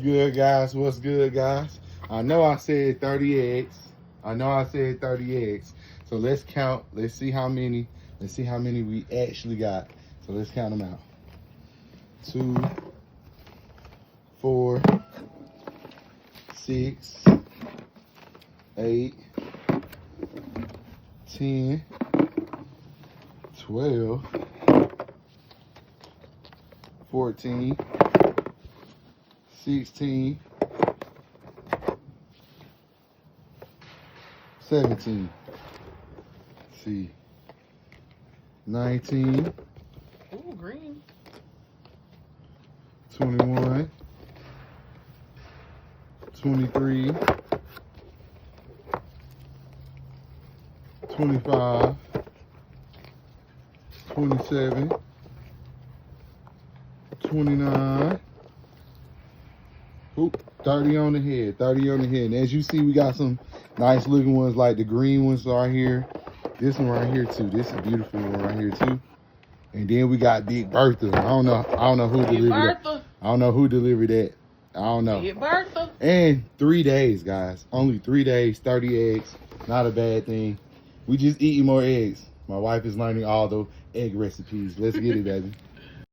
good, guys? What's good, guys? I know I said 30 eggs. So let's count. Let's see how many we actually got. So let's count them out. 2, 4, 6, 8, 10, 12, 14, 16, 17. Let's see. 19. Ooh, green. 21. 23. 25. 27. 29. Oop, 30 on the head. 30 on the head. And as you see, we got some nice looking ones, like the green ones right here. This one right here too. This is a beautiful one right here too. And then we got Big Bertha. I don't know who delivered that. I don't know who delivered that. I don't know. Big Bertha. And 3 days, guys. Only 3 days, 30 eggs. Not a bad thing. We just eating more eggs. My wife is learning all the egg recipes. Let's get it, baby.